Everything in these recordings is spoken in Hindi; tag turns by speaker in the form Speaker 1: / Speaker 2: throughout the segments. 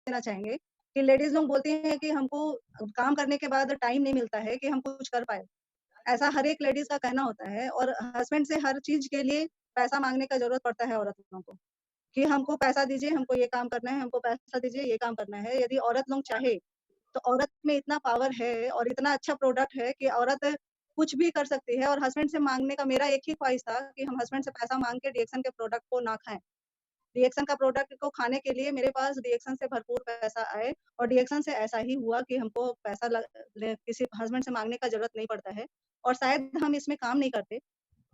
Speaker 1: देना चाहेंगे कि लेडीज़ लोग बोलती हैं कि हमको काम करने के बाद टाइम नहीं मिलता है कि हम कुछ कर पाएँ। ऐसा हर एक लेडीज़ का कहना होता है और हस्बैंड से हर चीज़ के लिए पैसा माँगने का ज़रूरत पड़ता है औरतों को, कि हमको पैसा दीजिए, हमको ये काम करना है, हमको पैसा दीजिए, ये काम करना है। यदि औरत लोग चाहे, तो औरत में इतना पावर है और इतना अच्छा प्रोडक्ट है कि औरत कुछ भी कर सकती है और हस्बैंड से माँगने का मेरा एक ही ख्वाहिश था कि हम हस्बैंड से पैसा माँग के डीएक्सन के प्रोडक्ट को ना खाएँ। डीएक्सन का प्रोडक्ट को खाने के लिए मेरे पास डीएक्सन से भरपूर पैसा आए और डीएक्सन से ऐसा ही हुआ कि हमको पैसा किसी हस्बैंड से माँगने का ज़रूरत नहीं पड़ता है और शायद हम इसमें काम नहीं करते,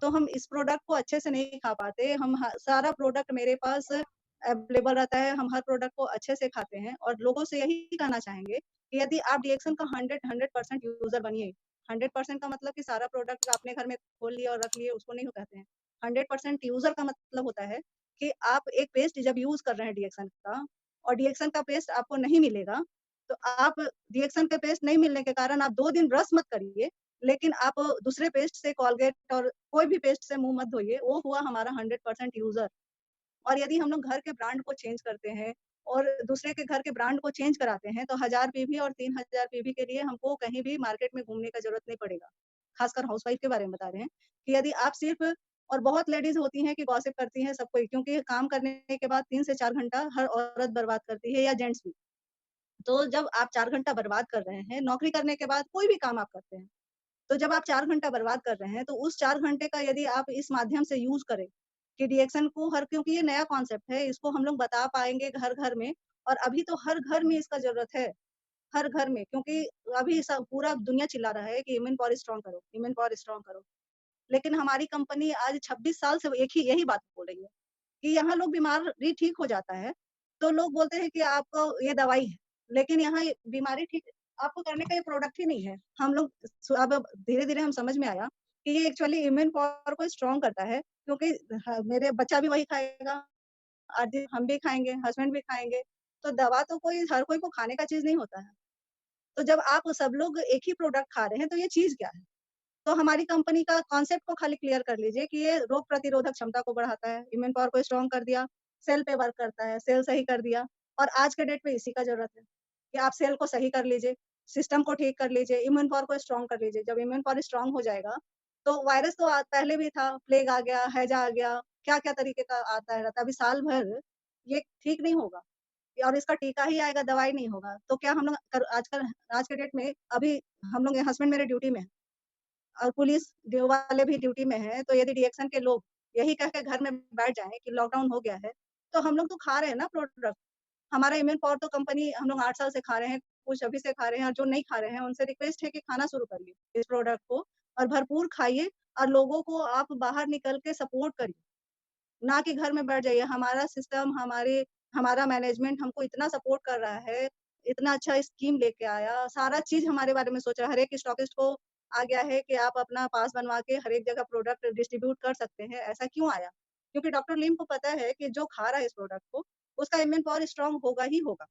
Speaker 1: तो हम इस प्रोडक्ट को अच्छे से नहीं खा पाते। हम ह सारा प्रोडक्ट मेरे पास अवेलेबल रहता है, हम हर प्रोडक्ट को अच्छे से खाते हैं और लोगों से यही कहना चाहेंगे कि यदि आप डीएक्सन का 100% यूज़र बनिए। 100% का मतलब कि सारा प्रोडक्ट अपने घर में खोल लिए और रख लिए, उसको नहीं कहते हैं। 100% यूज़र का मतलब होता है कि आप एक पेस्ट जब यूज़ कर रहे हैं डीएक्सन का और डीएक्सन का पेस्ट आपको नहीं मिलेगा, तो आप डीएक्सन का पेस्ट नहीं मिलने के कारण आप 2 दिन ब्रश मत करिए, लेकिन आप दूसरे पेस्ट से कोलगेट और कोई भी पेस्ट से मुँह मत धोइए, वो हुआ हमारा 100% यूज़र। और यदि हम लोग घर के ब्रांड को चेंज करते हैं और दूसरे के घर के ब्रांड को चेंज कराते हैं, तो 1000 पीवी और 3000 पीवी के लिए हमको कहीं भी मार्केट में घूमने का ज़रूरत नहीं पड़ेगा। खासकर हाउसवाइफ के बारे में बता रहे हैं, कि यदि आप सिर्फ़ और बहुत लेडीज़ होती हैं कि गॉसिप करती हैं सब कोई क्योंकि काम करने के बाद 3 से 4 घंटा हर औरत बर्बाद करती है या जेंट्स भी। तो जब आप 4 घंटा बर्बाद कर रहे हैं, नौकरी करने के बाद कोई भी काम आप करते हैं, तो जब आप 4 घंटा बर्बाद कर रहे हैं, तो उस 4 घंटे का यदि आप इस माध्यम से यूज़ करें, कि रिएक्शन को हर क्योंकि ये नया कॉन्सेप्ट है, इसको हम लोग बता पाएँगे घर-घर में और अभी तो हर घर में इसका ज़रूरत है, हर घर में क्योंकि अभी सब पूरा दुनिया चिल्ला रहा है कि वुमेन पावर स्ट्रॉन्ग करो, वुमेन पावर स्ट्रॉन्ग करो। लेकिन हमारी कंपनी आज 26 साल से एक ही यही बात बोल रही है, कि यहाँ लोग बीमारी ठीक हो जाता है, तो लोग बोलते हैं कि आपको ये दवाई है, लेकिन यहाँ ये बीमारी ठीक आपको करने का ये प्रोडक्ट ही नहीं है। हम लोग अब धीरे-धीरे हम समझ में आया कि ये एक्चुअली इम्यून पावर को स्ट्रॉन्ग करता है, क्योंकि मेरे बच्चा भी वही खाएगा, आज हम भी खाएँगे, हस्बैंड भी खाएँगे, तो दवा तो कोई हर कोई को खाने का चीज़ नहीं होता है। तो जब आप सब लोग एक ही प्रोडक्ट खा रहे हैं, तो ये चीज़ क्या है? तो हमारी कंपनी का कॉन्सेप्ट को खाली क्लियर कर लीजिए कि ये रोग प्रतिरोधक क्षमता को बढ़ाता है, इम्यून पावर को स्ट्रॉन्ग कर दिया, सेल पे वर्क करता है, सेल सही कर दिया और आज के डेट पे इसी का ज़रूरत है, कि आप सेल को सही कर लीजिए, सिस्टम को ठीक कर लीजिए, इम्यून पावर को स्ट्रॉन्ग कर लीजिए। जब इम्यून पावर स्ट्रॉन्ग हो जाएगा, तो वायरस तो पहले भी था, प्लेग आ गया, हैजा आ गया, क्या-क्या तरीके का आता रहता है। अभी साल भर ये ठीक नहीं होगा और इसका टीका ही आएगा, दवाई नहीं होगा। तो क्या हम लोग आजकल आज के डेट में अभी हम लोग हस्बैंड मेरे ड्यूटी में हैं। और पुलिस ड्यू वाले भी ड्यूटी में हैं, तो यदि रिएक्शन के लोग यही कह के घर में बैठ जाएँ कि लॉकडाउन हो गया है, तो हम लोग तो खा रहे हैं ना प्रोडक्ट। हमारा इम्यून पावर तो कंपनी हम लोग 8 साल से खा रहे हैं, कुछ अभी से खा रहे हैं और जो नहीं खा रहे हैं, उनसे रिक्वेस्ट है कि खाना शुरू करिए इस प्रोडक्ट को और भरपूर खाइए और लोगों को आप बाहर निकल के सपोर्ट करिए, ना कि घर में बैठ जाइए। हमारा सिस्टम, हमारा मैनेजमेंट हमको इतना सपोर्ट कर रहा है, इतना अच्छा स्कीम लेके आया, सारा चीज़ हमारे बारे में सोचा। हर एक स्टॉकिस्ट को आ गया है कि आप अपना पास बनवा के हर एक जगह प्रोडक्ट डिस्ट्रीब्यूट कर सकते हैं। ऐसा क्यों आया? क्योंकि डॉक्टर लीम को पता है कि जो खा रहा है इस प्रोडक्ट को, उसका इम्यून पावर स्ट्रॉन्ग होगा ही होगा।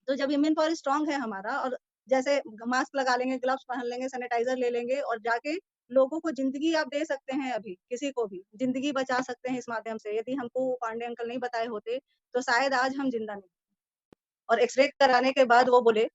Speaker 1: तो जब इम्यून पावर स्ट्रॉन्ग है हमारा और जैसे मास्क लगा लेंगे, ग्लव्स पहन लेंगे, सैनिटाइज़र ले लेंगे और जाके लोगों को ज़िंदगी आप दे सकते हैं अभी, किसी को भी, ज़िंदगी बचा सकते हैं इस माध्यम से। यदि हमको पांडे अंकल नहीं बताए होते, तो शायद आज हम ज़िंदा नहीं। और एक्स-रे कराने के बाद वो बोले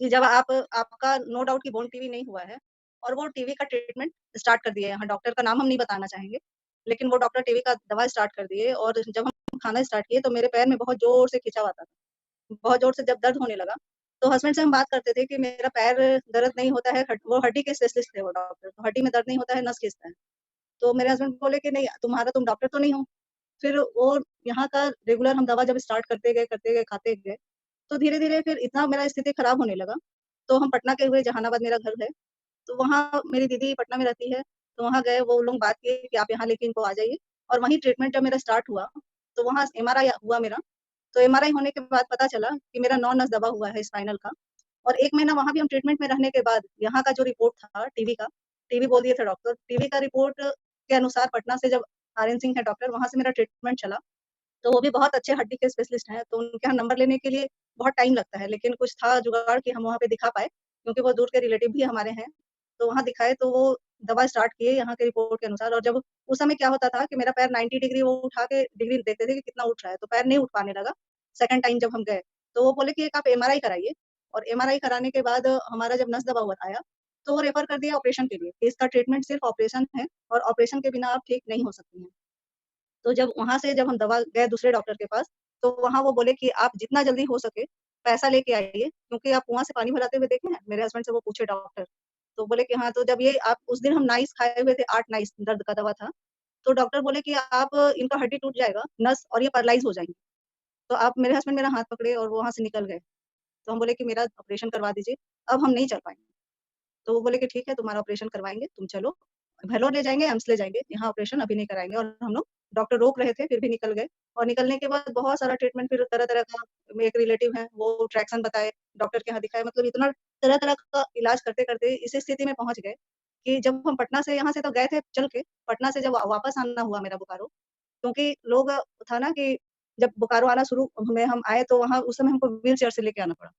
Speaker 1: कि जब आपका नो डाउट कि बोन टीवी नहीं हुआ है और वो टीवी का ट्रीटमेंट स्टार्ट कर दिए हैं। हाँ, डॉक्टर का नाम हम नहीं बताना चाहेंगे, लेकिन वो डॉक्टर टीवी का दवा स्टार्ट कर दिए और जब हम खाना स्टार्ट किए, तो मेरे पैर में बहुत ज़ोर से खिंचाव आता था। बहुत ज़ोर से जब दर्द होने लगा, तो हस्बैंड से हम बात करते थे कि मेरा पैर दर्द नहीं होता है, वो हड्डी के स्पेशलिस्ट थे वो डॉक्टर, तो हड्डी में दर्द नहीं होता है, नस खींचता है। तो मेरे हस्बैंड बोले कि नहीं तुम डॉक्टर तो नहीं हो। फिर वो यहाँ का रेगुलर हम दवा जब स्टार्ट करते गए, खाते गए, तो धीरे-धीरे फिर इतना मेरा स्थिति खराब होने लगा, तो हम पटना के हुए जहानाबाद मेरा घर है, तो वहाँ मेरी दीदी पटना में रहती है, तो वहाँ गए वो लोग बात किए कि आप यहाँ लेके इनको आ जाइए और वहीं ट्रीटमेंट जब मेरा स्टार्ट हुआ, तो वहाँ एमआरआई हुआ मेरा, तो एमआरआई होने के बाद पता चला कि मेरा 9 नस दबा हुआ है स्पाइनल का और 1 महीना वहाँ भी हम ट्रीटमेंट में रहने के बाद यहाँ का जो रिपोर्ट था टीवी का, टीवी बोल दिए थे डॉक्टर, टीवी का रिपोर्ट के अनुसार पटना से जब आरएन सिंह है डॉक्टर, वहाँ से मेरा ट्रीटमेंट चला, तो वो भी बहुत अच्छे हड्डी के स्पेशलिस्ट हैं, तो उनके यहाँ नंबर लेने के लिए बहुत टाइम लगता है, लेकिन कुछ था जुगाड़ कि हम वहाँ पे दिखा पाए, क्योंकि वो दूर के रिलेटिव भी हमारे हैं। तो वहाँ दिखाए तो वो दवा स्टार्ट किए यहाँ के रिपोर्ट के अनुसार और जब उस समय क्या होता था कि मेरा पैर 90 डिग्री वो उठा के डिग्री देखते थे कि कितना उठ रहा है, तो पैर नहीं उठ पाने लगा। सेकंड टाइम जब हम गए, तो वो बोले कि एक आप एमआरआई कराइए और एमआरआई कराने के बाद हमारा जब नस दबा हुआ आया, तो वो रेफर कर दिया ऑपरेशन के लिए कि इसका ट्रीटमेंट सिर्फ़ ऑपरेशन है और ऑपरेशन के बिना आप ठीक नहीं हो सकती हैं। तो जब वहाँ से जब हम दवा गए दूसरे डॉक्टर के पास, तो वहाँ वो बोले कि आप जितना जल्दी हो सके पैसा लेके आइए, क्योंकि आप कुआँ से पानी भराते हुए देखे हैं? मेरे हस्बैंड से वो पूछे डॉक्टर। तो बोले कि हाँ, तो जब ये आप उस दिन हम नाइस खाए हुए थे, 8 नाइस दर्द का दवा था। तो डॉक्टर बोले कि आप इनका हड्डी टूट जाएगा, नस और ये पैरालाइज़ हो जाएँगी। तो आप मेरे हस्बैंड मेरा हाथ पकड़े और वो वहाँ से निकल गए। तो हम बोले कि मेरा ऑपरेशन करवा दीजिए, अब हम नहीं चल पाएँगे। तो वो बोले कि ठीक है तुम्हारा ऑपरेशन करवाएँगे, तुम चलो। भेलोर ले जाएँगे, एम्स ले जाएँगे, यहाँ ऑपरेशन अभी नहीं कराएँगे और हम लोग डॉक्टर रोक रहे थे, फिर भी निकल गए और निकलने के बाद बहुत सारा ट्रीटमेंट फिर तरह-तरह का एक रिलेटिव हैं, वो ट्रैक्सन बताए, डॉक्टर के यहाँ दिखाए मतलब इतना तरह-तरह का इलाज करते-करते इस स्थिति में पहुँच गए कि जब हम पटना से यहाँ से तो गए थे चल के, पटना से जब वापस आना हुआ मेरा बोकारो, क्योंकि लोग था ना कि जब बोकारो आना शुरू में हम आए तो वहाँ उस समय हमको व्हीलचेयर से लेके आना पड़ा।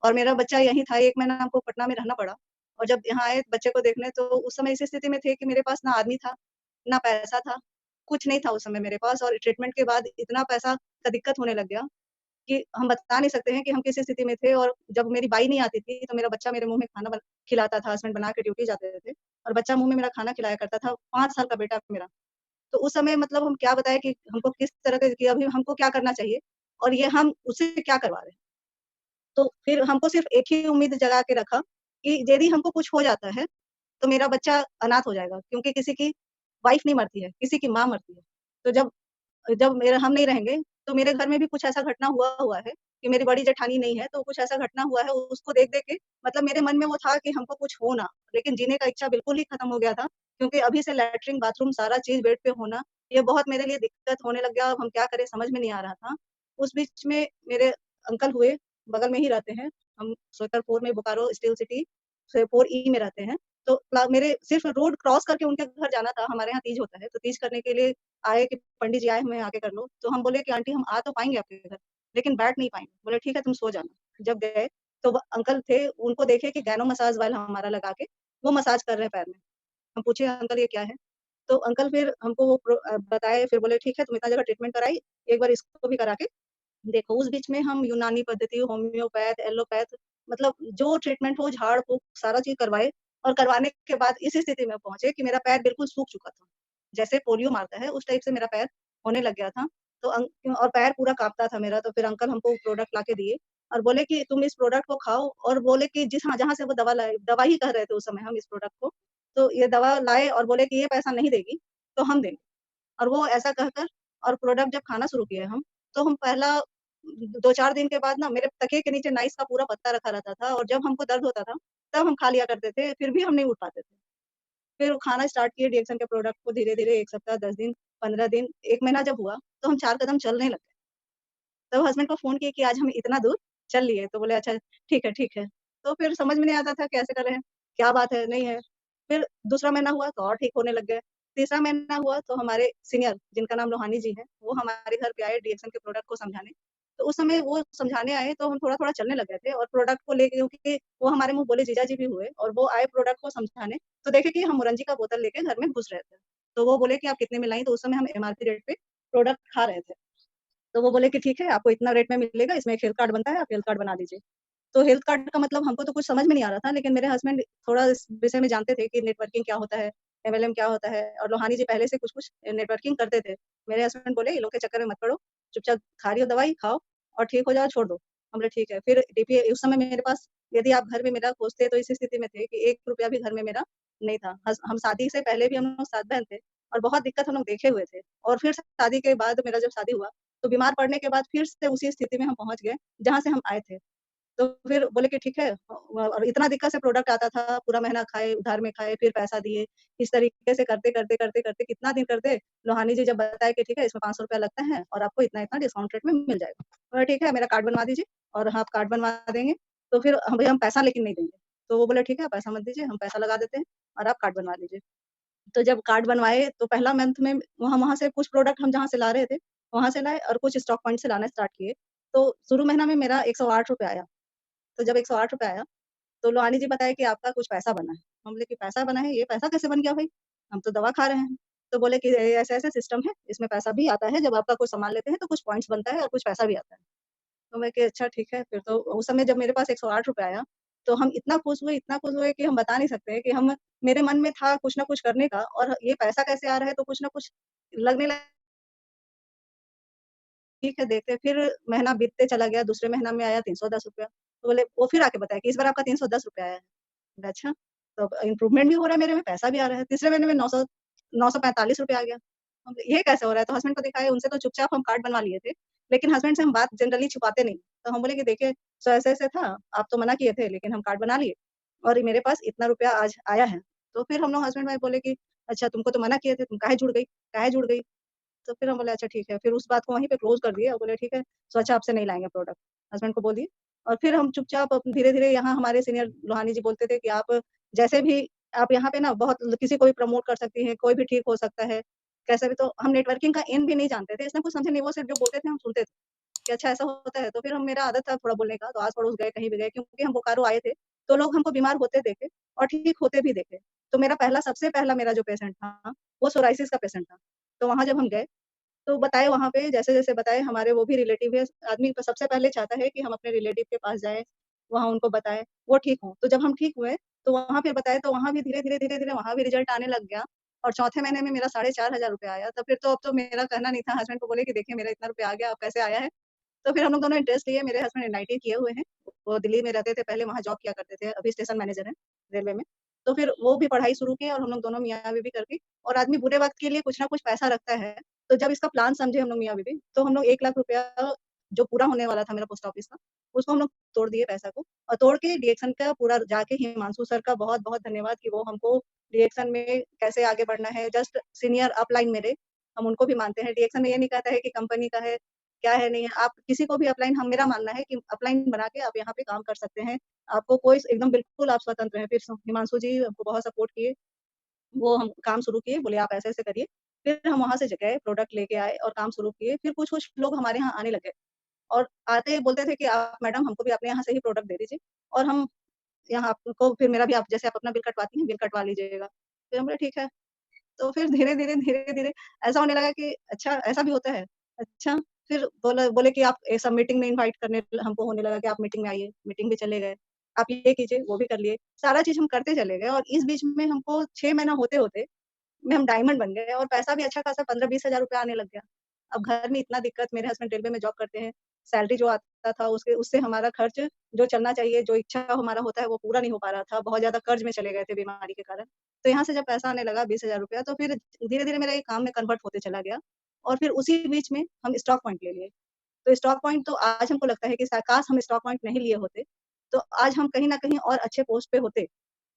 Speaker 1: और मेरा बच्चा यहीं था, 1 महीना हमको पटना में रहना पड़ा और जब यहाँ आए बच्चे को देखने तो उस समय इस स्थिति में थे कि मेरे पास ना आदमी था, ना पैसा था, कुछ नहीं था उस समय मेरे पास और ट्रीटमेंट के बाद इतना पैसा का दिक्कत होने लग गया कि हम बता नहीं सकते हैं कि हम किस स्थिति में थे और जब मेरी बाई नहीं आती थी, तो मेरा बच्चा मेरे मुँह में खाना खिलाता था, हस्बैंड बना के ड्यूटी जाते थे और बच्चा मुँह में मेरा खाना खिलाया करता था, 5 साल का बेटा मेरा। तो उस समय मतलब हम क्या बताएँ कि हमको किस तरह के कि अभी हमको क्या करना चाहिए और ये हम उससे क्या करवा रहे हैं। तो फिर हमको सिर्फ़ एक ही उम्मीद जगा के रखा कि यदि हमको कुछ हो जाता है, तो मेरा बच्चा अनाथ हो जाएगा क्योंकि किसी की वाइफ़ नहीं मरती है, किसी की माँ मरती है। तो जब जब मेरा हम नहीं रहेंगे, तो मेरे घर में भी कुछ ऐसा घटना हुआ हुआ है कि मेरी बड़ी जेठानी नहीं है, तो कुछ ऐसा घटना हुआ है, उसको देख-देख के मतलब मेरे मन में वो था कि हमको कुछ हो ना, लेकिन जीने का इच्छा बिल्कुल ही खत्म हो गया था, क्योंकि अभी से लैट्रिन, बाथरूम सारा चीज़ बेड पे होना, ये बहुत मेरे लिए दिक्कत होने लग गया, अब हम क्या करें समझ में नहीं आ रहा था। उस बीच में मेरे अंकल हुए, बगल में ही रहते हैं, हम सोतरपुर में बोकारो स्टील सिटी से 4 ई में रहते हैं। तो मेरे सिर्फ़ रोड क्रॉस करके उनके घर जाना था, हमारे यहाँ तीज होता है, तो तीज करने के लिए आए कि पंडित जी आए हुए हैं आके कर लो। तो हम बोले कि आंटी हम आ तो पाएँगे आपके घर, लेकिन बैठ नहीं पाएँगे। बोले ठीक है तुम सो जाना। जब गए तो वो अंकल थे, उनको देखे कि गैनो मसाज वाला हमारा लगा के, वो मसाज कर रहे हैं पैर में। हम पूछे अंकल ये क्या है? तो अंकल फिर हमको वो बताए फिर बोले ठीक है तुम इतना जगह ट्रीटमेंट कराई, एक बार इसको भी करा के देखो। उस बीच में हम यूनानी पद्धति, होम्योपैथ, एलोपैथ मतलब जो ट्रीटमेंट हो झाड़-फूँक सारा चीज़ करवाए और करवाने के बाद इस स्थिति में पहुँचे कि मेरा पैर बिल्कुल सूख चुका था। जैसे पोलियो मारता है उस टाइप से मेरा पैर होने लग गया था। तो और पैर पूरा काँपता था मेरा, तो फिर अंकल हमको प्रोडक्ट लाके दिए और बोले कि तुम इस प्रोडक्ट को खाओ और बोले कि जहाँ से वो दवा लाए, दवा ही कह रहे थे उस समय हम इस प्रोडक्ट को। तो ये दवा लाए और बोले कि ये पैसा नहीं देगी, तो हम देंगे। और वो ऐसा कहकर और प्रोडक्ट जब खाना शुरू किए हम, तो हम पहला 2-4 दिन के बाद ना मेरे तकिए के नीचे नाइस का पूरा पत्ता रखा रहता था और जब हमको दर्द होता था, तब हम खा लिया करते थे, फिर भी हम नहीं उठ पाते थे। फिर खाना स्टार्ट किए डीएक्सन के प्रोडक्ट को धीरे-धीरे 1 सप्ताह, 10 दिन, 15 दिन, 1 महीना जब हुआ, तो हम 4 कदम चलने लग गए। तब हस्बैंड को फ़ोन किए कि आज हम इतना दूर चल लिए, तो बोले अच्छा ठीक है, ठीक है। तो फिर समझ में नहीं आता था कैसे करें, क्या बात है, नहीं है। फिर दूसरा महीना हुआ तो और ठीक होने लग गए। तीसरा महीना हुआ तो हमारे सीनियर जिनका नाम लोहानी जी है, वो हमारे घर पे आए डीएक्सन के प्रोडक्ट को समझाने। तो उस समय वो समझाने आए तो हम थोड़ा-थोड़ा चलने लग गए थे और प्रोडक्ट को लेके क्योंकि वो हमारे मुँह बोले जीजा जी भी हुए और वो आए प्रोडक्ट को समझाने, तो देखे कि हम मुरंजी का बोतल लेके घर में घुस रहे थे। तो वो बोले कि आप कितने में लाई? तो उस समय हम एमआरपी रेट पे प्रोडक्ट खा रहे थे। तो वो बोले कि ठीक है, आपको इतना रेट में मिलेगा, इसमें एक हेल्थ कार्ड बनता है, आप हेल्थ कार्ड बना लीजिए। तो हेल्थ कार्ड का मतलब हमको तो कुछ समझ में नहीं आ रहा था, लेकिन मेरे हस्बैंड थोड़ा इस विषय में जानते थे कि नेटवर्किंग क्या होता है, एमएलएम क्या होता है और लोहानी जी पहले से कुछ-कुछ नेटवर्किंग करते थे। मेरे हस्बैंड बोले, "इन लोग के चक्कर में मत पड़ो, चुपचाप खा रही हो दवाई, खाओ और ठीक हो जाओ, छोड़ दो।" हम बोले, "ठीक है।" फिर डीपीए उस समय मेरे पास यदि आप घर में मेरा खोजते तो इस स्थिति में थे कि ₹1 भी घर में मेरा नहीं था। हम शादी से पहले भी हम लोग सात बहन थे और बहुत दिक्कत हम लोग देखे हुए थे और फिर शादी के बाद मेरा जब शादी हुआ तो बीमार पड़ने के बाद फिर से उसी स्थिति में हम पहुँच गए, जहाँ से हम आए थे। तो फिर बोले कि ठीक है और इतना दिक्कत से प्रोडक्ट आता था, पूरा महीना खाए, उधार में खाए, फिर पैसा दिए। इस तरीके से करते कितना दिन करते, लोहानी जी जब बताए कि ठीक है इसमें ₹500 लगता है और आपको इतना-इतना डिस्काउंट रेट में मिल जाएगा। बोला ठीक है मेरा कार्ड बनवा दीजिए और आप कार्ड बनवा देंगे, तो फिर हम भई हम पैसा लेकिन नहीं देंगे। तो वो बोले ठीक है आप पैसा मत दीजिए, हम पैसा लगा देते हैं और आप कार्ड बनवा लीजिए। तो जब कार्ड बनवाए तो पहला मंथ में वहाँ से कुछ प्रोडक्ट हम जहाँ से ला रहे थे, वहाँ से लाए और कुछ स्टॉक पॉइंट से लाना स्टार्ट किए। तो शुरू महीना में मेरा ₹108 आया। तो जब ₹108 आया, तो लोहानी जी बताए कि आपका कुछ पैसा बना है। हम बोले कि पैसा बना है, ये पैसा कैसे बन गया भाई? हम तो दवा खा रहे हैं। तो बोले कि ऐसे-ऐसे सिस्टम है, इसमें पैसा भी आता है, जब आपका कोई सामान लेते हैं तो कुछ पॉइंट्स बनता है और कुछ पैसा भी आता है। तो मैं कि अच्छा ठीक है, फिर तो उस समय जब मेरे पास ₹108 आया, तो हम इतना खुश हुए कि हम बता नहीं सकते कि हम मेरे मन में था कुछ ना कुछ करने का और ये पैसा कैसे आ रहा है तो कुछ ना कुछ लगने लगा ठीक है, देखते हैं। फिर महीना बीतते चला गया, दूसरे महीना में आया ₹310 तो बोले वो फिर आके बताया कि इस बार आपका ₹310 आया है। मैंने अच्छा, तो अब इम्प्रूवमेंट भी हो रहा है मेरे में, पैसा भी आ रहा है। तीसरे महीने में 945 आ गया। हम ये कैसे हो रहा है? तो हस्बैंड को दिखाया, उनसे तो चुपचाप हम कार्ड बनवा लिए थे, लेकिन हस्बैंड से हम बात जनरली छुपाते नहीं। तो हम बोले कि देखिए, सो ऐसे-ऐसे था, आप तो मना किए थे, लेकिन हम कार्ड बना लिए और ये मेरे पास इतना रुपया आज आया है। तो फिर हम लोग हस्बैंड वाइफ बोले कि अच्छा तुमको तो मना किए थे, तुम काहे जुड़ गई? काहे जुड़ गई? तो फिर हम बोले अच्छा ठीक है, फिर उस बात को वहीं पे क्लोज़ कर दिए और बोले ठीक है, सो अच्छा आपसे नहीं लाएँगे प्रोडक्ट, हस्बैंड को बोल दिए। और फिर हम चुपचाप धीरे-धीरे यहाँ हमारे सीनियर लोहानी जी बोलते थे कि आप जैसे भी आप यहाँ पे ना बहुत किसी को भी प्रमोट कर सकती हैं, कोई भी ठीक हो सकता है, कैसे भी तो हम नेटवर्किंग का इन भी नहीं जानते थे, इसमें कुछ समझे नहीं, वो सिर्फ़ जो बोलते थे हम सुनते थे, कि अच्छा ऐसा होता है, तो फिर हम मेरा आदत था थोड़ा बोलने का, तो आस-पड़ोस गए, कहीं भी गए क्योंकि हम बोकारो आए थे, तो लोग हमको बीमार होते देखे और ठीक होते भी देखे। तो मेरा पहला सबसे पहला मेरा जो पेशेंट था, वो सोराइसिस का पेशेंट था। तो वहाँ जब हम गए तो बताए वहाँ पे जैसे-जैसे बताए हमारे वो भी रिलेटिव है, आदमी तो सबसे पहले चाहता है कि हम अपने रिलेटिव के पास जाएँ, वहाँ उनको बताएँ, वो ठीक हों। तो जब हम ठीक हुए, तो वहाँ फिर बताए तो वहाँ भी धीरे-धीरे वहाँ भी रिज़ल्ट आने लग गया और चौथे महीने में मेरा ₹4500 आया। तो फिर तो अब तो मेरा कहना नहीं था, हस्बैंड को बोले कि देखिए मेरा इतना रुपया आ गया, अब कैसे आया है? तो फिर हम लोग दोनों इंटरेस्ट लिए, मेरे हस्बैंड एनआईटी किए हुए हैं, वो दिल्ली में रहते थे, पहले वहाँ जॉब किया करते थे, अभी स्टेशन मैनेजर हैं, रेलवे में। तो फिर वो भी पढ़ाई शुरू किए और हम लोग दोनों मियाँ-बीवी करके और आदमी बुरे वक़्त के लिए कुछ ना कुछ पैसा रखता है, तो जब इसका प्लान समझे हम लोग मियाँ-बीवी, तो हम लोग 1 लाख रुपया जो पूरा होने वाला था मेरा पोस्ट ऑफिस का, उसको हम लोग तोड़ दिए पैसा को और तोड़ के डीएक्शन का पूरा जाके हिमांशु सर का बहुत-बहुत धन्यवाद कि वो हमको डीएक्शन में कैसे आगे बढ़ना है, जस्ट सीनियर अपलाइन मेरे, हम उनको भी मानते हैं। डीएक्शन में ये नहीं कहता है कि कंपनी का है, क्या है, नहीं है। आप किसी को भी अपलाइन हम मेरा मानना है कि अपलाइन बना के आप यहाँ पे काम कर सकते हैं। आपको कोई एकदम बिल्कुल आप स्वतंत्र हैं। फिर हिमांशु जी हमको बहुत सपोर्ट किए। वो हम काम शुरू किए, बोले आप ऐसे-ऐसे करिए। फिर हम वहाँ से गए, प्रोडक्ट लेके आए और काम शुरू किए। फिर कुछ-कुछ लोग हमारे यहाँ आने लगे और आते ही बोलते थे कि आप मैडम हमको भी अपने यहाँ से ही प्रोडक्ट दे दीजिए और हम यहाँ आपको फिर मेरा भी आप जैसे आप अपना बिल कटवाती हैं, बिल कटवा लीजिएगा। फिर हम बोले ठीक है। तो फिर धीरे-धीरे ऐसा होने लगा कि अच्छा ऐसा भी होता है। अच्छा, फिर बोले बोले कि आप सब मीटिंग में इनवाइट करने हमको होने लगा कि आप मीटिंग में आइए, मीटिंग भी चले गए। आप ये कीजिए, वो भी कर लिए। सारा चीज़ हम करते चले गए और इस बीच में हमको 6 महीना होते-होते में हम डायमंड बन गए और पैसा भी अच्छा खासा 15-20 हज़ार रुपया आने लग गया। अब घर में इतना दिक्कत मेरे हस्बैंड रेलवे में जॉब करते हैं, सैलरी जो आता था उसके उससे हमारा खर्च जो चलना चाहिए, जो इच्छा हमारा होता है वो पूरा नहीं हो पा रहा था, बहुत ज़्यादा कर्ज़ में चले गए थे बीमारी के कारण। तो यहाँ से जब पैसा आने लगा 20,000 रुपया तो फिर धीरे-धीरे मेरा ये काम में कन्वर्ट होते चला गया और फिर उसी बीच में हम स्टॉक पॉइंट ले लिए। तो स्टॉक पॉइंट तो आज हमको लगता है कि काश हम स्टॉक पॉइंट नहीं लिए होते, तो आज हम कहीं न कहीं और अच्छे पोस्ट पे होते।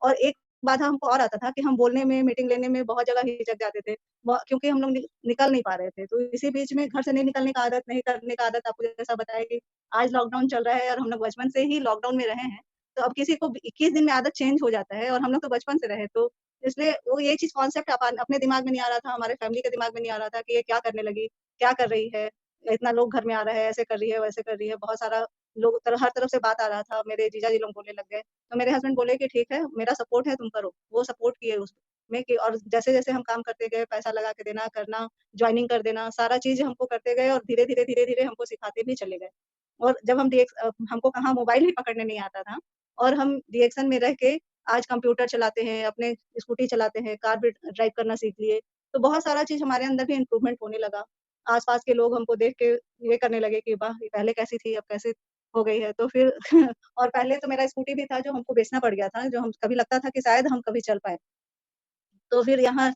Speaker 1: और एक बाधा हमको और आता था कि हम बोलने में, मीटिंग लेने में बहुत जगह हिचक जाते थे। व क्योंकि हम लोग निकल नहीं पा रहे थे। तो इसी बीच में घर से नहीं निकलने का आदत, नहीं करने का आदत, आपको जैसा बताया कि आज लॉकडाउन चल रहा है और हम लोग बचपन से ही लॉकडाउन में रहे हैं। तो अब किसी को 21 दिन में आदत चेंज हो जाता है और हम लोग तो बचपन से रहे, तो इसलिए वो ये चीज़ कॉन्सेप्ट अपने दिमाग में नहीं आ रहा था, हमारे फैमिली के दिमाग में नहीं आ रहा था कि ये क्या करने लगी, क्या कर रही है? इतना लोग घर में आ रहा है, ऐसे कर रही है, वैसे कर रही है। बहुत सारा लोग हर तरफ से बात आ रहा था। मेरे जीजाजी लोग बोलने लग गए। तो मेरे हस्बैंड बोले कि ठीक है, मेरा सपोर्ट है, तुम करो। वो सपोर्ट किए उसमें कि और जैसे-जैसे हम काम करते गए, पैसा लगा के देना, करना, जॉइनिंग कर देना, सारा चीज़ हमको करते गए और धीरे-धीरे हमको सिखाते भी चले गए। और जब हम हमको कहाँ मोबाइल ही पकड़ने नहीं आता था और हम डीएक्सन में रह के आज कंप्यूटर चलाते हैं, अपने स्कूटी चलाते हैं, कार भी ड्राइव करना सीख लिए। तो बहुत सारा चीज़ हमारे अंदर भी इम्प्रूवमेंट होने लगा। आस-पास के लोग हमको देख के ये करने लगे कि वाह! ये पहले कैसी थी, अब कैसे हो गई है। तो फिर और पहले तो मेरा स्कूटी भी था जो हमको बेचना पड़ गया था, जो हम कभी लगता था कि शायद हम कभी चल पाएँ। तो फिर यहाँ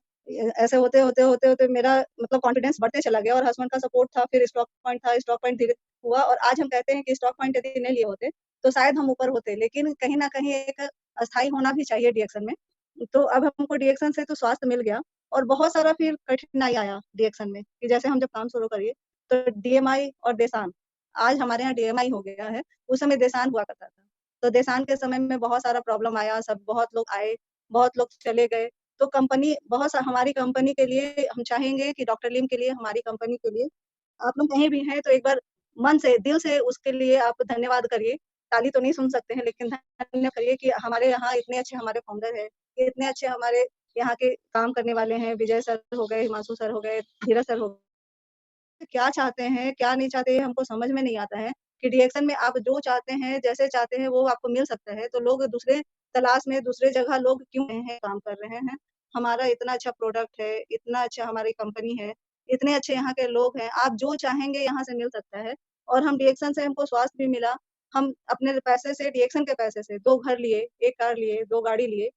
Speaker 1: ऐसे होते मेरा मतलब कॉन्फिडेंस बढ़ते चला गया और हस्बैंड का सपोर्ट था, फिर स्टॉक पॉइंट था, स्टॉक पॉइंट धीरे हुआ और आज हम कहते हैं कि स्टॉक पॉइंट यदि नहीं लिए होते, तो शायद हम ऊपर होते। लेकिन कहीं न कहीं एक अस्थायी होना भी चाहिए डीएक्शन में। तो अब हमको डीएक्शन से तो स्वास्थ्य मिल गया और बहुत सारा फिर कठिनाई आया डीएक्शन में, कि जैसे हम जब काम शुरू करिए, तो डीएमआई और देसान, आज हमारे यहाँ डीएमआई हो गया है, उस समय देसान हुआ करता था। तो देसान के समय में बहुत सारा प्रॉब्लम आया, सब बहुत लोग आए, बहुत लोग चले गए। तो कंपनी बहुत सा हमारी कंपनी के लिए हम चाहेंगे कि डॉक्टर लिम के लिए, हमारी कंपनी के लिए, आप लोग कहीं भी हैं तो एक बार मन से, दिल से उसके लिए आप धन्यवाद करिए। ताली तो नहीं सुन सकते हैं लेकिन धन्य करिए कि हमारे यहाँ इतने अच्छे हमारे फाउंडर हैं, इतने अच्छे हमारे यहाँ के काम करने वाले हैं, विजय सर हो गए, हिमांशु सर हो गए, धीरज सर हो गए। क्या चाहते हैं, क्या नहीं चाहते, ये हमको समझ में नहीं आता है। कि डीएक्शन में आप जो चाहते हैं, जैसे चाहते हैं वो आपको मिल सकता है। तो लोग दूसरे तलाश में दूसरे जगह लोग क्यों रहे हैं, काम कर रहे हैं। हमारा इतना अच्छा प्रोडक्ट है, इतना अच्छा हमारी कंपनी है, इतने अच्छे यहाँ के लोग हैं, आप जो चाहेंगे यहाँ से मिल सकता है। और हम डीएक्शन से हमको स्वास्थ्य भी मिला। हम अपने पैसे से डीएक्शन के पैसे से 2 घर लिए, 1 कार लिए, 2 गाड़ी लिए।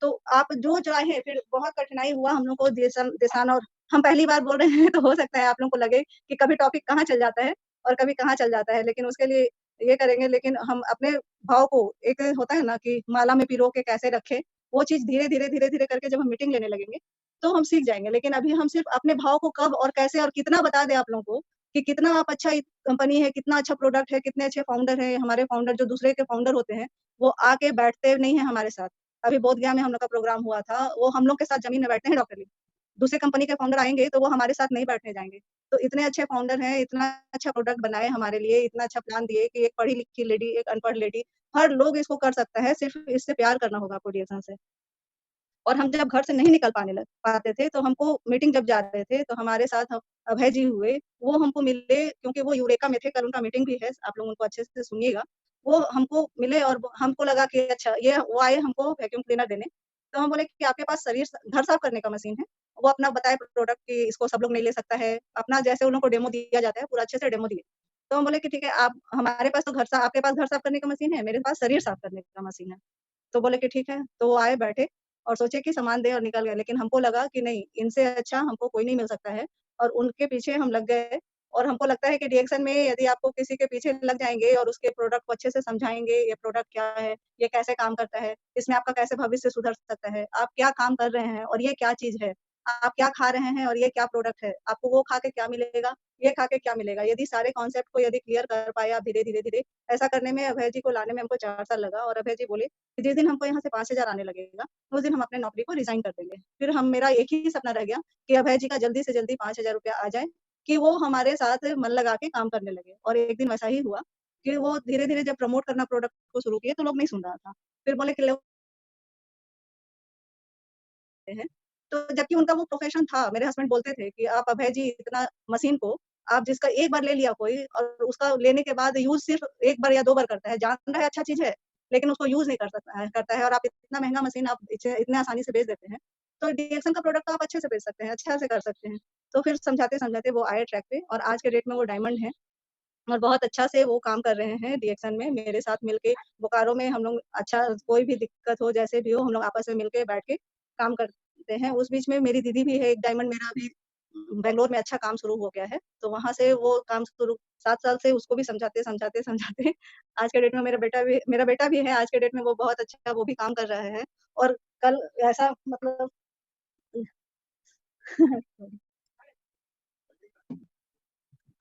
Speaker 1: तो आप जो चाहें फिर बहुत कठिनाई हुआ हम लोग को दिशाना और हम पहली बार बोल रहे हैं तो हो सकता है आप लोगों को लगे कि कभी टॉपिक कहाँ चल जाता है और कभी कहाँ चल जाता है। लेकिन उसके लिए ये करेंगे लेकिन हम अपने भाव को एक होता है ना कि माला में पिरो के कैसे रखें, वो चीज़ धीरे-धीरे करके जब हम मीटिंग लेने लगेंगे, तो हम सीख जाएँगे। लेकिन अभी हम सिर्फ़ अपने भाव को कब और कैसे और कितना बता दें आप लोगों को कि कितना आप अच्छा कंपनी है, कितना अच्छा प्रोडक्ट है, कितने अच्छे फाउंडर हैं, हमारे फाउंडर जो दूसरे के फाउंडर होते हैं, वो आके बैठते नहीं हैं हमारे साथ। अभी बोधगया में हम लोग का प्रोग्राम हुआ था, वो हम लोग के साथ ज़मीन में बैठते हैं डॉक्टर लोग। दूसरे कंपनी के फाउंडर आएँगे, तो वो हमारे साथ नहीं बैठने जाएँगे। तो इतने अच्छे फाउंडर हैं, इतना अच्छा प्रोडक्ट बनाए हमारे लिए, इतना अच्छा प्लान दिए कि एक पढ़ी-लिखी लेडी, एक अनपढ़ लेडी, हर लोग इसको कर सकता है, सिर्फ़ इससे प्यार करना होगा आपको डीएसएन से। और हम जब घर से नहीं निकल पाते थे, तो हमको मीटिंग जब जा रहे थे, तो हमारे साथ अभय जी हुए, वो हमको मिले क्योंकि वो यूरेका में थे, कल उनका मीटिंग भी है, आप लोग उनको अच्छे से सुनिएगा। वो हमको मिले और हमको लगा कि अच्छा ये वो आए हमको वैक्यूम क्लीनर देने, तो हम बोले कि आपके पास घर साफ करने का मशीन है? वो अपना बताए प्रोडक्ट कि इसको सब लोग नहीं ले सकता है, अपना जैसे उन लोग को डेमो दिया जाता है, पूरा अच्छे से डेमो दिए। तो हम बोले कि ठीक है, आप हमारे पास तो आपके पास घर साफ करने का मशीन है, मेरे पास शरीर साफ करने का मशीन है। तो बोले कि ठीक है, तो वो आए बैठे और सोचे कि सामान दें और निकल गए, लेकिन हमको लगा कि नहीं, इनसे अच्छा हमको कोई नहीं मिल सकता है और उनके पीछे हम लग गए और हमको लगता है कि डीएक्शन में यदि आपको किसी के पीछे लग जाएँगे और उसके प्रोडक्ट को अच्छे से समझाएँगे, ये प्रोडक्ट क्या है, ये कैसे काम करता है, इसमें आपका कैसे भविष्य सुधर सकता है, आप क्या काम कर रहे हैं और ये क्या चीज़ है, आप क्या खा रहे हैं और ये क्या प्रोडक्ट है, आपको वो खा के क्या मिलेगा, ये खा के क्या मिलेगा। यदि सारे कॉन्सेप्ट को यदि क्लियर कर पाए आप धीरे-धीरे, ऐसा करने में अभय जी को लाने में हमको 4 साल लगा और अभय जी बोले कि जिस दिन हमको यहाँ से 5,000 आने लगेगा, उस दिन हम अपने नौकरी को रिज़ाइन कर देंगे। फिर मेरा एक ही सपना रह गया कि अभय जी का जल्दी से जल्दी ₹5,000 आ जाए, कि वो हमारे साथ मन लगा के काम करने लगे और एक दिन वैसा ही हुआ कि वो धीरे-धीरे जब प्रमोट करना प्रोडक्ट को शुरू किए, तो लोग नहीं सुन रहा था। फिर बोले कि लोग हैं, तो जबकि उनका वो प्रोफ़ेशन था, मेरे हस्बैंड बोलते थे कि आप अभय जी इतना मशीन को आप जिसका एक बार ले लिया कोई और उसका लेने के बाद यूज़ सिर्फ़ 1 बार या 2 बार करता है, जान रहा है अच्छा चीज़ है, लेकिन उसको यूज़ नहीं करता है और आप इतना महँगा मशीन आप इतने आसानी से बेच देते हैं, तो डीएक्सन का प्रोडक्ट तो आप अच्छे से बेच सकते हैं, अच्छा से कर सकते हैं। तो फिर समझाते-समझाते वो आए ट्रैक पे और आज के डेट में वो डायमंड हैं और बहुत अच्छा से वो काम कर रहे हैं डीएक्सन में, मेरे साथ मिलके बोकारो में हम लोग अच्छा कोई भी दिक्कत हो, जैसे भी हो, हम लोग आपस में मिलके बैठ के काम करते हैं। उस बीच में मेरी दीदी भी है, एक डायमंड मेरा अभी बैंगलोर में अच्छा काम शुरू हो गया है, तो वहाँ से वो काम शुरू 7 साल से उसको भी समझाते आज के डेट में मेरा बेटा भी है, आज के डेट में वो बहुत अच्छा वो भी काम कर रहा है और कल ऐसा मतलब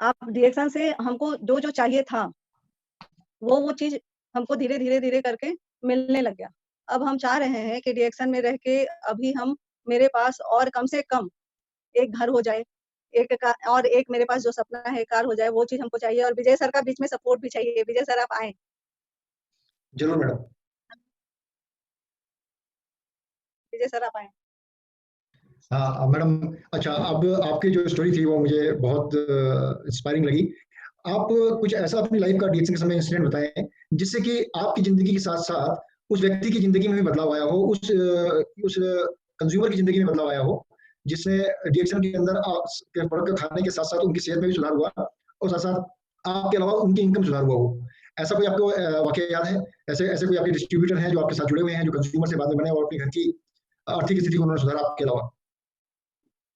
Speaker 1: आप डीएक्सन से हमको जो-जो चाहिए था वो चीज़ हमको धीरे करके मिलने लग गया। अब हम चाह रहे हैं कि डीएक्सन में रह के अभी हम मेरे पास और कम से कम एक घर हो जाए, एक का और एक मेरे पास जो सपना है कार हो जाए, वो चीज़ हमको चाहिए और विजय सर का बीच में सपोर्ट भी चाहिए। विजय सर आप आएँ।
Speaker 2: ज़रूर मैडम।
Speaker 1: विजय सर आप आएँ।
Speaker 2: हाँ, मैडम अच्छा अब आपकी जो स्टोरी थी वो मुझे बहुत इंस्पायरिंग लगी। आप कुछ ऐसा अपनी लाइफ़ का डीएक्शन के समय इंसिडेंट बताएँ, जिससे कि आपकी ज़िंदगी के साथ-साथ उस व्यक्ति की ज़िंदगी में भी बदलाव आया हो, उस कंज़्यूमर की ज़िंदगी में बदलाव आया हो, जिससे डीएक्शन के अंदर के प्रोडक्ट खाने के साथ-साथ उनकी सेहत में भी सुधार हुआ और साथ-साथ आपके अलावा उनकी इनकम सुधार हुआ हो। ऐसा कोई आपको वाक़या याद है? ऐसे ऐसे कोई आपके डिस्ट्रीब्यूटर हैं जो आपके साथ जुड़े हुए हैं, जो कंज़्यूमर से बाद में बने और अपने घर की आर्थिक स्थिति को उन्होंने सुधारा आपके अलावा?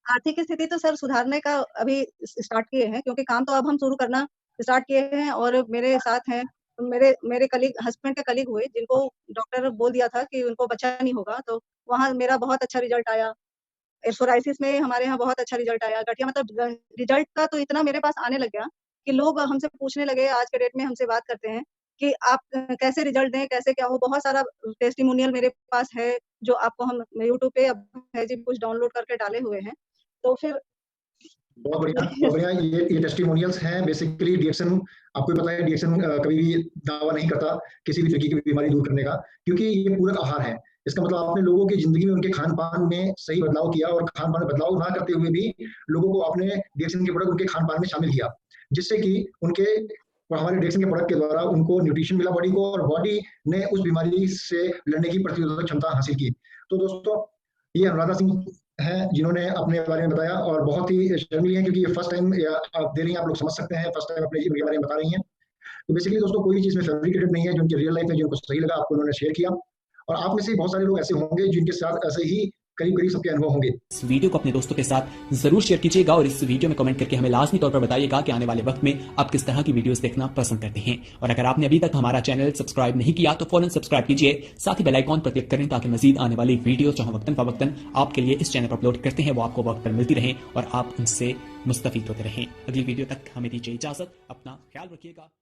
Speaker 1: आर्थिक स्थिति तो सर सुधारने का अभी स्टार्ट किए हैं क्योंकि काम तो अब हम शुरू करना स्टार्ट किए हैं और मेरे साथ हैं मेरे मेरे कलीग हस्बैंड के कलीग हुए जिनको डॉक्टर बोल दिया था कि उनको बच्चा नहीं होगा, तो वहाँ मेरा बहुत अच्छा रिज़ल्ट आया। सोराइसिस में हमारे यहाँ बहुत अच्छा रिज़ल्ट आया। गठिया मतलब रिज़ल्ट का तो इतना मेरे पास आने लग गया कि लोग हमसे पूछने लगे, आज के डेट में हमसे बात करते हैं कि आप कैसे रिज़ल्ट दें, कैसे क्या हो? बहुत सारा टेस्टिमोनियल मेरे पास है, जो आपको हम यूट्यूब पे अब है जी कुछ डाउनलोड करके डाले हुए हैं। तो फिर
Speaker 2: बहुत बढ़िया, बहुत बढ़िया। ये टेस्टिमोनियल्स हैं बेसिकली डीएक्शन आपको भी पता है डीएक्शन कभी भी दावा नहीं करता किसी भी तरीके की बीमारी दूर करने का, क्योंकि ये पूरक आहार है। इसका मतलब आपने लोगों की ज़िंदगी में उनके खान-पान में सही बदलाव किया और खान-पान में बदलाव ना करते हुए भी लोगों को आपने डीएक्शन के प्रोडक्ट उनके खान-पान में शामिल किया, जिससे कि उनके और हमारे डिएक्सन के प्रोडक्ट के द्वारा उनको न्यूट्रिशन मिला बॉडी को, और बॉडी ने उस बीमारी से लड़ने की प्रतिरोधक क्षमता हासिल की। तो दोस्तों, ये अनुराधा सिंह हैं जिन्होंने अपने बारे में बताया, और बहुत ही शर्मिली है क्योंकि ये फर्स्ट टाइम आप दे रही हैं, आप लोग समझ सकते हैं, फर्स्ट टाइम अपने जीवन के बारे में बता रही हैं। तो बेसिकली दोस्तों, कोई भी चीज़ में फैब्रिकेटेड नहीं है, जो उनकी रियल लाइफ में जिनको सही लगा आपको उन्होंने शेयर किया, और आप में से बहुत सारे लोग ऐसे होंगे जिनके साथ ऐसे ही करीब करीब सबके अनुभव होंगे।
Speaker 3: इस वीडियो को अपने दोस्तों के साथ जरूर शेयर कीजिएगा और इस वीडियो में कमेंट करके हमें लाजमी तौर पर बताइएगा कि आने वाले वक्त में आप किस तरह की वीडियोस देखना पसंद करते हैं। और अगर आपने अभी तक हमारा चैनल सब्सक्राइब नहीं किया तो फौरन सब्सक्राइब कीजिए, साथ ही बेल आइकॉन पर क्लिक करें ताकि मजीद आने वाली वीडियो जो हम वक्तन फवक्तन आपके लिए इस चैनल पर अपलोड करते हैं वो आपको वक्त पर मिलती रहे और आप उनसे मुस्तफीद होते रहें। अगली वीडियो तक हमें दीजिए इजाजत, अपना ख्याल रखिएगा।